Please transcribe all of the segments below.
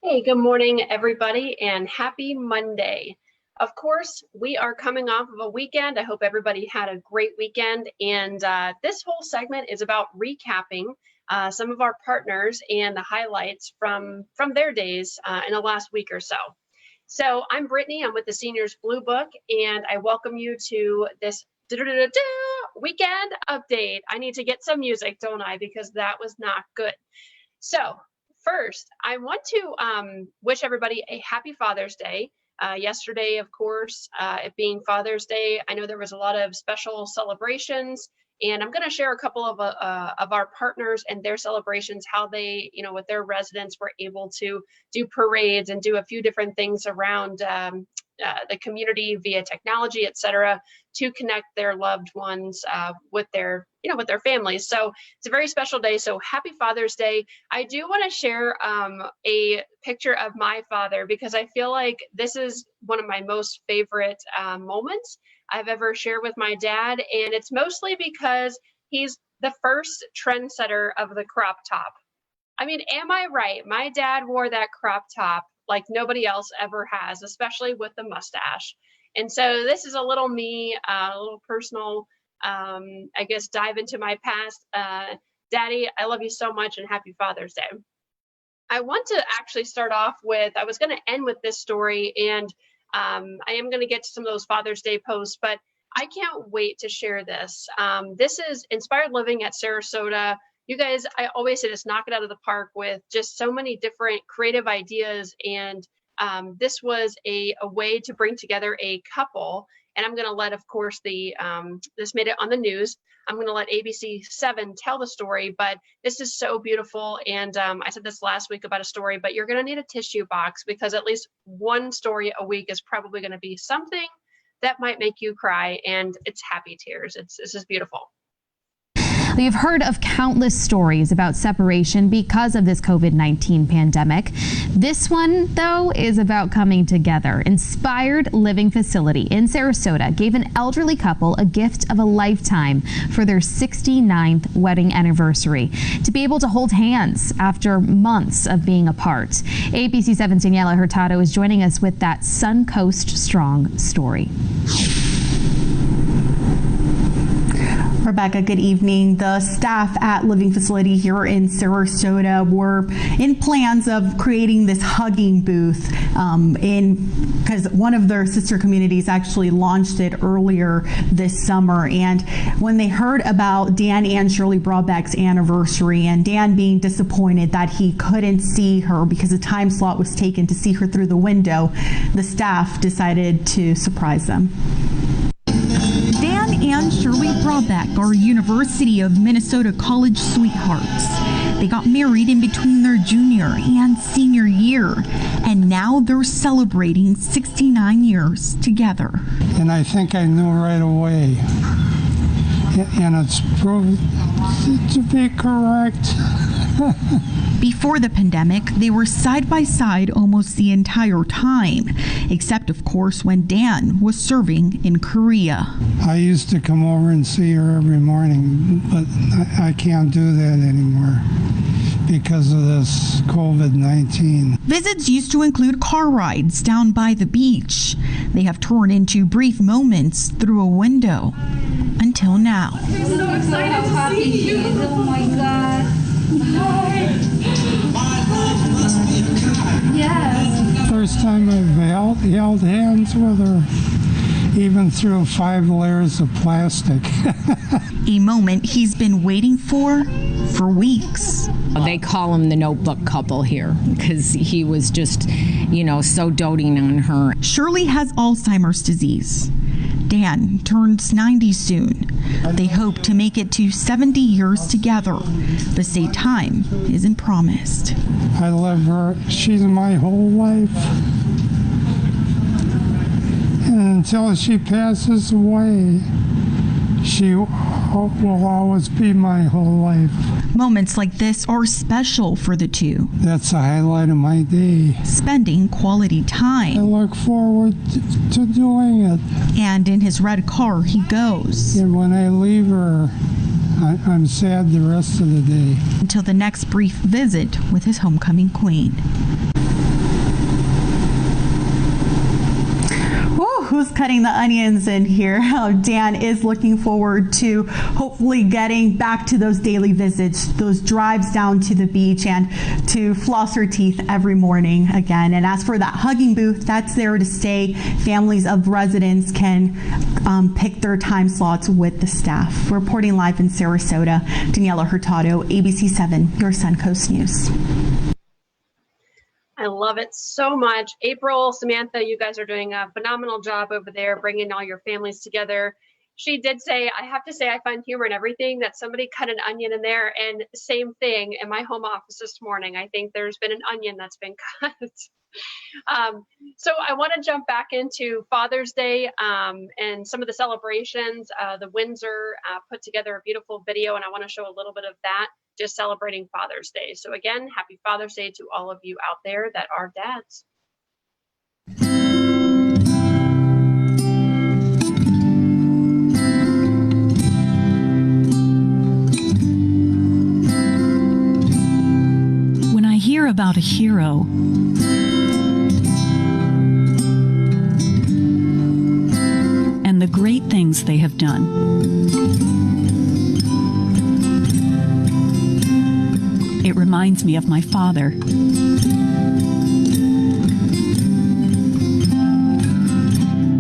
Hey, good morning, everybody, and happy Monday. Of course, we are coming off of a weekend. I hope everybody had a great weekend. And this whole segment is about recapping some of our partners and the highlights from their days in the last week or so. So I'm Brittany. I'm with the Seniors Blue Book, and I welcome you to this weekend update. I need to get some music, don't I? Because that was not good. So first, I want to wish everybody a happy Father's Day. Yesterday, of course, it being Father's Day, I know there was a lot of special celebrations, and I'm going to share a couple of our partners and their celebrations, how they, with their residents were able to do parades and do a few different things around the community via technology, et cetera, to connect their loved ones with their families. So it's a very special day. So happy Father's Day. I do want to share a picture of my father because I feel like this is one of my most favorite moments I've ever shared with my dad. And it's mostly because he's the first trendsetter of the crop top. I mean, am I right? My dad wore that crop top like nobody else ever has, especially with the mustache. And so this is a little me, a little personal, I guess, dive into my past. Daddy, I love you so much and happy Father's Day. I want to actually start off with, I was going to end with this story, and I am going to get to some of those Father's Day posts, but I can't wait to share this. This is Inspired Living at Sarasota. You guys, I always say this, knock it out of the park with just so many different creative ideas. And this was a way to bring together a couple. And I'm going to let, of course, this made it on the news. I'm going to let ABC 7 tell the story, but this is so beautiful. And I said this last week about a story, but you're going to need a tissue box because at least one story a week is probably going to be something that might make you cry. And it's happy tears. This is beautiful. We've heard of countless stories about separation because of this COVID-19 pandemic. This one, though, is about coming together. Inspired Living Facility in Sarasota gave an elderly couple a gift of a lifetime for their 69th wedding anniversary, to be able to hold hands after months of being apart. ABC 7's Daniela Hurtado is joining us with that Suncoast Strong story. Rebecca, good evening. The staff at Living Facility here in Sarasota were in plans of creating this hugging booth because one of their sister communities actually launched it earlier this summer. And when they heard about Dan and Shirley Broadbeck's anniversary and Dan being disappointed that he couldn't see her because a time slot was taken to see her through the window, the staff decided to surprise them. Dan and Shirley Broadbeck are University of Minnesota college sweethearts. They got married in between their junior and senior year, and now they're celebrating 69 years together. And I think I knew right away, and it's proved to be correct. Before the pandemic, they were side by side almost the entire time, except of course when Dan was serving in Korea. I used to come over and see her every morning, but I can't do that anymore because of this COVID-19. Visits used to include car rides down by the beach. They have turned into brief moments through a window until now. I'm so excited to see you. Oh my God. Yes. First time I've held hands with her, even through 5 layers of plastic. A moment he's been waiting for weeks. They call him the notebook couple here because he was just, so doting on her. Shirley has Alzheimer's disease. Dan turns 90 soon. They hope to make it to 70 years together, but say time isn't promised. I love her. She's my whole life. And until she passes away, she will always be my whole life. Moments like this are special for the two. That's the highlight of my day. Spending quality I time. look forward to doing it. And in his red car he goes. And when I leave her, I'm sad the rest of the day. Until the next brief visit with his homecoming queen. who's cutting the onions in here. Dan is looking forward to hopefully getting back to those daily visits, those drives down to the beach, and to floss her teeth every morning again. And as for that hugging booth, that's there to stay. Families of residents can pick their time slots with the staff. Reporting live in Sarasota, Daniela Hurtado, ABC 7, your Suncoast News. I love it so much. April, Samantha, you guys are doing a phenomenal job over there, bringing all your families together. She did say, I have to say, I find humor in everything, that somebody cut an onion in there, and same thing in my home office this morning. I think there's been an onion that's been cut. So I want to jump back into Father's Day and some of the celebrations. The Windsor put together a beautiful video, and I want to show a little bit of that, just celebrating Father's Day. So again, happy Father's Day to all of you out there that are dads. When I hear about a hero, and the great things they have done, it reminds me of my father.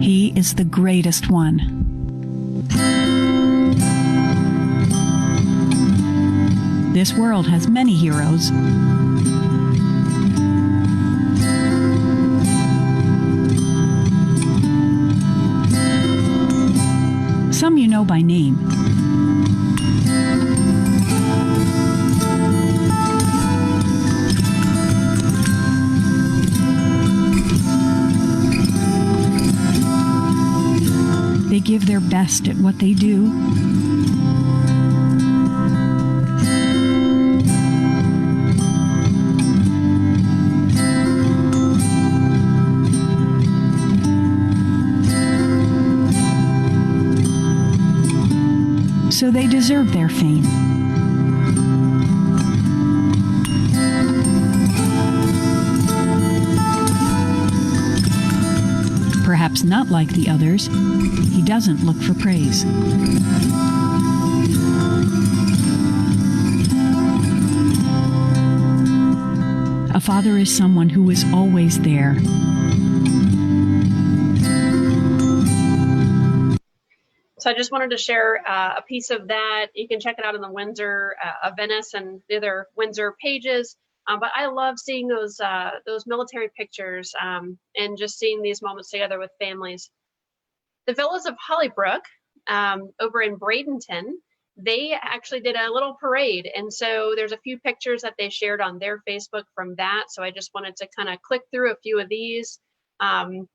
He is the greatest one. This world has many heroes. Some you know by name. They give their best at what they do. So they deserve their fame. Perhaps not like the others, he doesn't look for praise. A father is someone who is always there. So I just wanted to share a piece of that. You can check it out on the Windsor of Venice and the other Windsor pages. But I love seeing those military pictures and just seeing these moments together with families. The Villas of Hollybrook over in Bradenton, they actually did a little parade. And so there's a few pictures that they shared on their Facebook from that. So I just wanted to kind of click through a few of these. I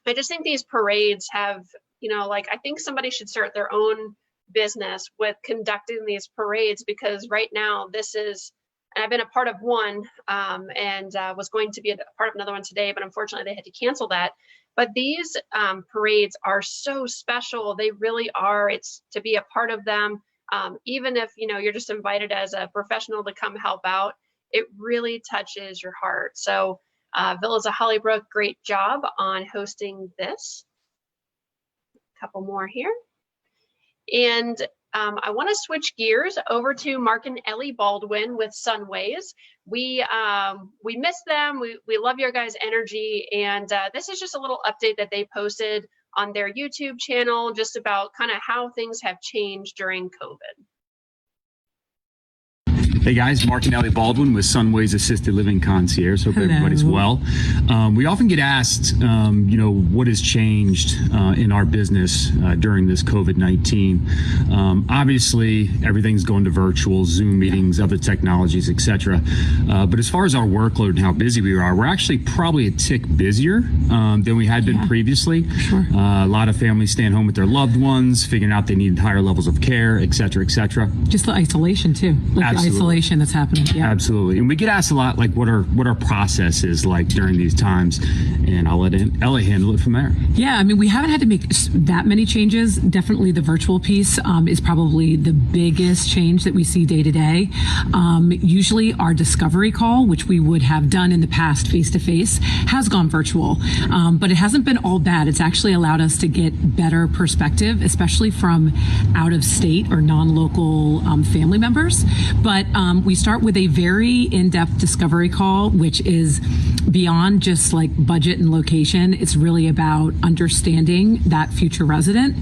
just think these parades have, like, I think somebody should start their own business with conducting these parades, because right now this is, and I've been a part of one and was going to be a part of another one today, but unfortunately they had to cancel that. But these parades are so special. They really are. It's to be a part of them. Even if, you're just invited as a professional to come help out, it really touches your heart. So Villas of Hollybrook, great job on hosting this. A couple more here. And I want to switch gears over to Mark and Ellie Baldwin with Sunways. We miss them. We love your guys' energy. And this is just a little update that they posted on their YouTube channel, just about kind of how things have changed during COVID. Hey guys, Mark and Ellie Baldwin with Sunways Assisted Living Concierge. Hope everybody's well. We often get asked, what has changed in our business during this COVID-19. Obviously, everything's going to virtual, Zoom meetings, other technologies, etc. But as far as our workload and how busy we are, we're actually probably a tick busier than we had been previously. Sure. A lot of families staying home with their loved ones, figuring out they need higher levels of care, etc., etc. Just the isolation too. Like Absolutely. The escalation that's happening. Yeah. Absolutely. And we get asked a lot, like, what our process is like during these times, and I'll let Ellie handle it from there. Yeah, I mean, we haven't had to make that many changes. Definitely the virtual piece is probably the biggest change that we see day to day. Usually our discovery call, which we would have done in the past face-to-face, has gone virtual, but it hasn't been all bad. It's actually allowed us to get better perspective, especially from out-of-state or non-local family members. But we start with a very in-depth discovery call, which is beyond just like budget and location. It's really about understanding that future resident.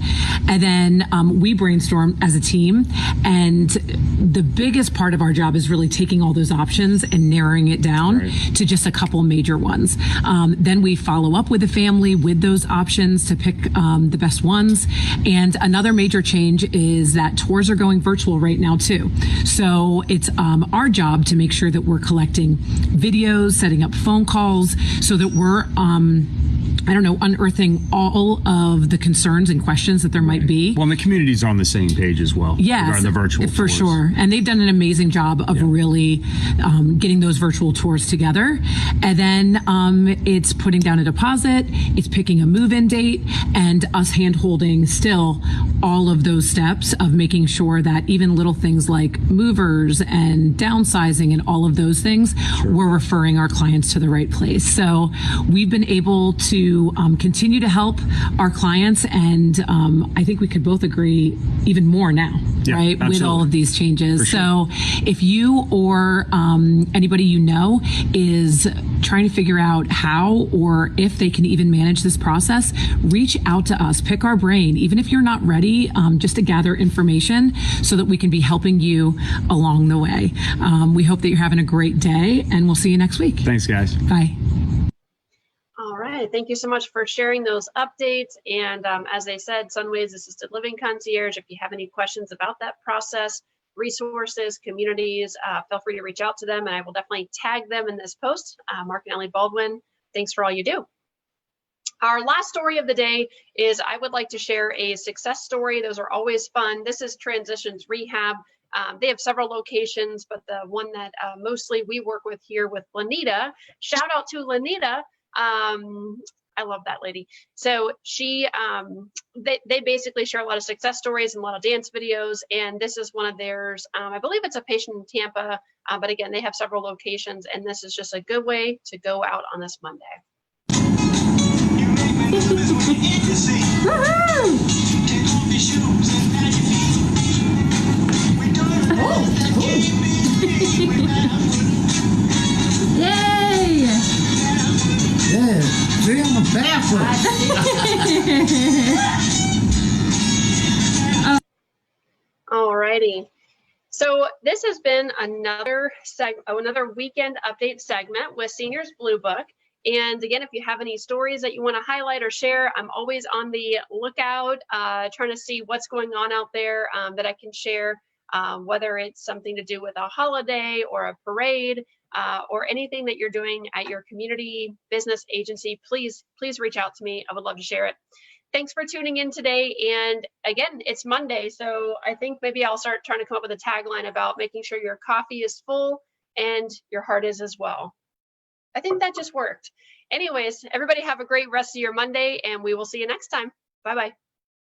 And then we brainstorm as a team. And the biggest part of our job is really taking all those options and narrowing it down to just a couple major ones. Then we follow up with the family with those options to pick the best ones. And another major change is that tours are going virtual right now too. So it's our job to make sure that we're collecting videos, setting up phone calls so that we're unearthing all of the concerns and questions that there might be. Well, and the community's on the same page as well. Yes, the virtual for tours. sure. And they've done an amazing job of really getting those virtual tours together. And then it's putting down a deposit, it's picking a move-in date, and us hand-holding still all of those steps of making sure that even little things like movers and downsizing and all of those things, we're referring our clients to the right place. So we've been able to continue to help our clients, and I think we could both agree even more now, right? Absolutely. With all of these changes. Sure. So if you or anybody you know is trying to figure out how or if they can even manage this process, reach out to us, pick our brain, even if you're not ready, just to gather information so that we can be helping you along the way. We hope that you're having a great day, and we'll see you next week. Thanks, guys. Bye. All right, thank you so much for sharing those updates. And as I said, Sunways Assisted Living Concierge, if you have any questions about that process, resources, communities, feel free to reach out to them, and I will definitely tag them in this post. Mark and Ellie Baldwin, thanks for all you do. Our last story of the day is I would like to share a success story. Those are always fun. This is Transitions Rehab. They have several locations, but the one that mostly we work with here with Lanita, shout out to Lanita. I love that lady. So she, they basically share a lot of success stories and a lot of dance videos. And this is one of theirs. I believe it's a patient in Tampa, but again, they have several locations, and this is just a good way to go out on this Monday. Yay! Yeah, see on the bathroom. All righty. So this has been another weekend update segment with Seniors Blue Book. And again, if you have any stories that you want to highlight or share, I'm always on the lookout, trying to see what's going on out there that I can share, whether it's something to do with a holiday or a parade, or anything that you're doing at your community business agency. Please reach out to me. I would love to share it. Thanks for tuning in today. And again, it's Monday, so I think maybe I'll start trying to come up with a tagline about making sure your coffee is full and your heart is as well. I think that just worked. Anyways, everybody have a great rest of your Monday, and we will see you next time. Bye-bye.